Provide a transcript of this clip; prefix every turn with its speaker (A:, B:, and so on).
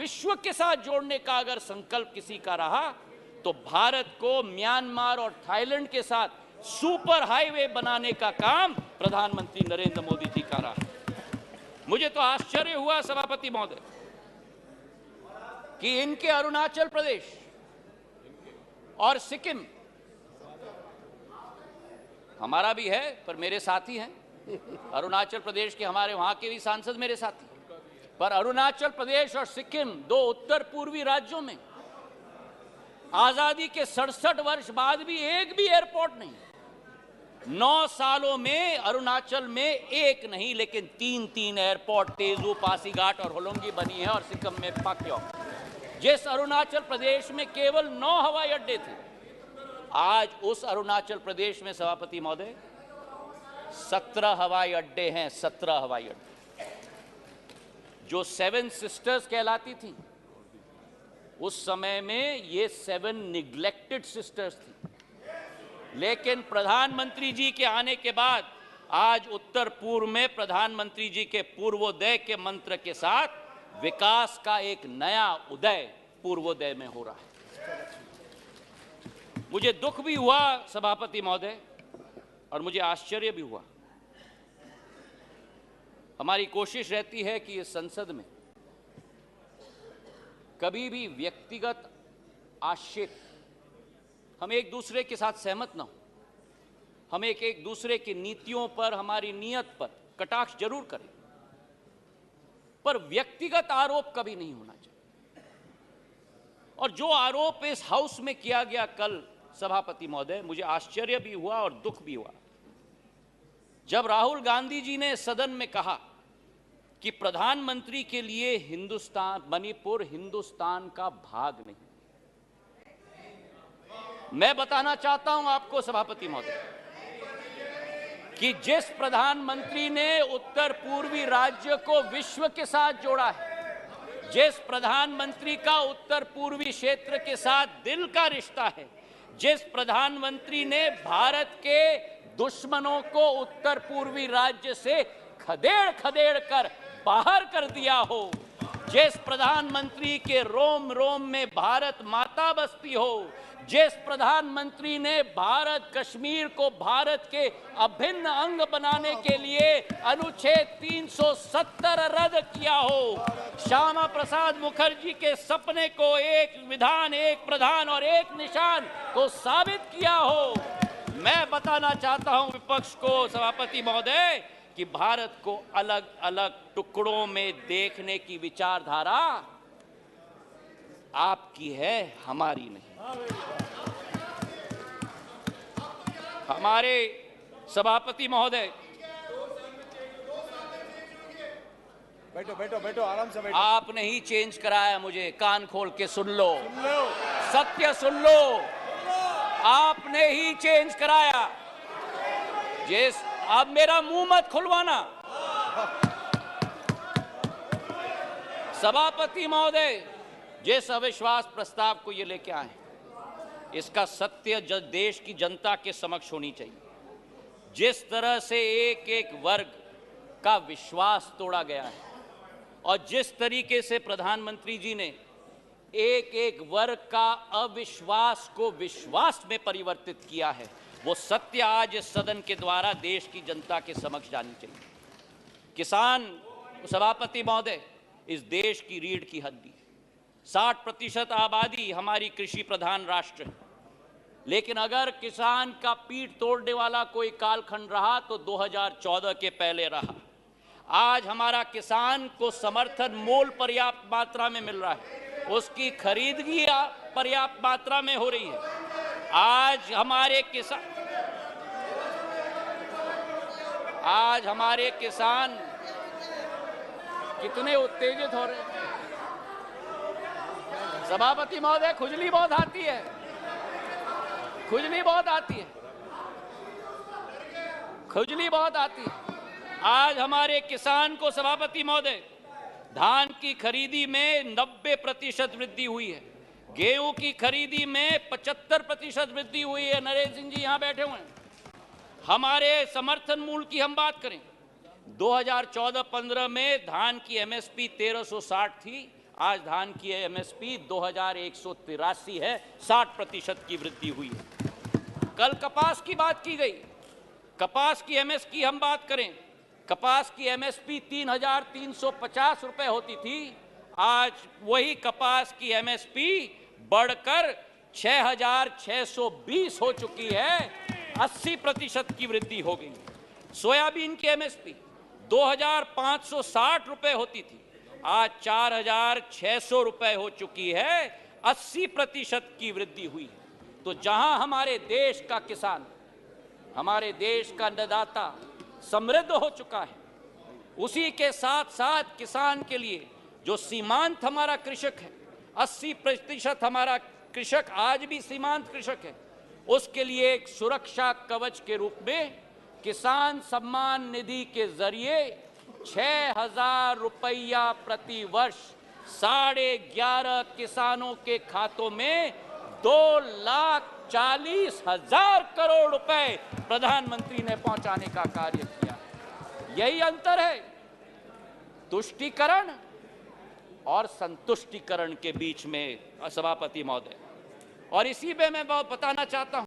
A: विश्व के साथ जोड़ने का अगर संकल्प किसी का रहा तो भारत को म्यांमार और थाईलैंड के साथ सुपर हाईवे बनाने का काम प्रधानमंत्री नरेंद्र मोदी जी का रहा। मुझे तो आश्चर्य हुआ सभापति महोदय कि इनके अरुणाचल प्रदेश और सिक्किम, हमारा भी है पर मेरे साथी हैं, अरुणाचल प्रदेश के हमारे वहां के भी सांसद मेरे साथी, पर अरुणाचल प्रदेश और सिक्किम दो उत्तर पूर्वी राज्यों में आजादी के 67 वर्ष बाद भी एक भी एयरपोर्ट नहीं। 9 सालों में अरुणाचल में एक नहीं लेकिन 3 एयरपोर्ट तेजू, पासीघाट और होलोंगी बनी है, और सिक्किम में पाक्योंग। जिस अरुणाचल प्रदेश में केवल 9 हवाई अड्डे थे, आज उस अरुणाचल प्रदेश में सभापति महोदय 17 हवाई अड्डे हैं। 17 हवाई अड्डे जो 7 सिस्टर्स कहलाती थी, उस समय में ये 7 निग्लेक्टेड सिस्टर्स थी। लेकिन प्रधानमंत्री जी के आने के बाद आज उत्तर पूर्व में प्रधानमंत्री जी के पूर्वोदय के मंत्र के साथ विकास का एक नया उदय पूर्वोदय में हो रहा है। मुझे दुख भी हुआ सभापति महोदय और मुझे आश्चर्य भी हुआ। हमारी कोशिश रहती है कि इस संसद में कभी भी व्यक्तिगत आक्षेप, हम एक दूसरे के साथ सहमत ना हो, हम एक दूसरे की नीतियों पर, हमारी नीयत पर कटाक्ष जरूर करें, पर व्यक्तिगत आरोप कभी नहीं होना चाहिए। और जो आरोप इस हाउस में किया गया कल सभापति महोदय, मुझे आश्चर्य भी हुआ और दुख भी हुआ जब राहुल गांधी जी ने सदन में कहा कि प्रधानमंत्री के लिए हिंदुस्तान, मणिपुर हिंदुस्तान का भाग नहीं। मैं बताना चाहता हूं आपको सभापति महोदय कि जिस प्रधानमंत्री ने उत्तर पूर्वी राज्य को विश्व के साथ जोड़ा है, जिस प्रधानमंत्री का उत्तर पूर्वी क्षेत्र के साथ दिल का रिश्ता है, जिस प्रधानमंत्री ने भारत के दुश्मनों को उत्तर पूर्वी राज्य से खदेड़ खदेड़ कर बाहर कर दिया हो, जिस प्रधानमंत्री के रोम रोम में भारत माता बसती हो, जिस प्रधानमंत्री ने भारत कश्मीर को भारत के अभिन्न अंग बनाने के लिए अनुच्छेद 370 रद्द किया हो, श्यामा प्रसाद मुखर्जी के सपने को एक विधान, एक प्रधान और एक निशान को साबित किया हो। मैं बताना चाहता हूं विपक्ष को सभापति महोदय कि भारत को अलग अलग टुकड़ों में देखने की विचारधारा आपकी है, हमारी नहीं। हमारे सभापति महोदय,
B: बैठो बैठो बैठो, आराम से बैठो।
A: आपने ही चेंज कराया, मुझे कान खोल के सुन लो, सत्य सुन लो, आपने ही चेंज कराया। जिस, अब मेरा मुंह मत खुलवाना सभापति महोदय। जिस अविश्वास प्रस्ताव को ये लेके आए, इसका सत्य देश की जनता के समक्ष होनी चाहिए। जिस तरह से एक एक वर्ग का विश्वास तोड़ा गया है और जिस तरीके से प्रधानमंत्री जी ने एक एक वर्ग का अविश्वास को विश्वास में परिवर्तित किया है, वो सत्य आज इस सदन के द्वारा देश की जनता के समक्ष जानी चाहिए। किसान सभापति महोदय इस देश की रीढ़ की हड्डी है। 60% आबादी हमारी कृषि प्रधान राष्ट्र है, लेकिन अगर किसान का पीठ तोड़ने वाला कोई कालखंड रहा तो 2014 के पहले रहा। आज हमारा किसान को समर्थन मूल्य पर्याप्त मात्रा में मिल रहा है, उसकी खरीदगी पर्याप्त मात्रा में हो रही है। आज हमारे किसान कितने उत्तेजित हो रहे हैं सभापति महोदय। खुजली बहुत आती है, खुजली बहुत आती है, खुजली बहुत आती है। आज हमारे किसान को सभापति महोदय धान की खरीदी में 90% वृद्धि हुई है, गेहूं की खरीदी में 75% वृद्धि हुई है। नरेंद्र सिंह जी यहां बैठे हुए हैं। हमारे समर्थन मूल्य की हम बात करें, 2014-15 में धान की एमएसपी 1360 थी, आज धान की एमएसपी 2183 है, 60% की वृद्धि हुई है। कल कपास की बात की गई, कपास की एमएसपी हम बात करें, कपास की एमएसपी 3,350 रुपए होती थी, आज वही कपास की एमएसपी बढ़कर 6,620 हो चुकी है, 80% की वृद्धि हो गई। सोयाबीन की एमएसपी 2,560 रुपए होती थी, आज 4,600 रुपए हो चुकी है, 80% की वृद्धि हुई है। तो जहां हमारे देश का किसान, हमारे देश का अन्नदाता समृद्ध हो चुका है, उसी के साथ साथ किसान के लिए जो सीमांत हमारा कृषक है, 80% हमारा कृषक आज भी सीमांत कृषक है, उसके लिए एक सुरक्षा कवच के रूप में किसान सम्मान निधि के जरिए 6,000 रुपया प्रति वर्ष 11.5 किसानों के खातों में 2,40,000 करोड़ रुपए प्रधानमंत्री ने पहुंचाने का कार्य किया। यही अंतर है तुष्टीकरण और संतुष्टीकरण के बीच में, सभापति महोदय। और इसी पे मैं बताना चाहता हूं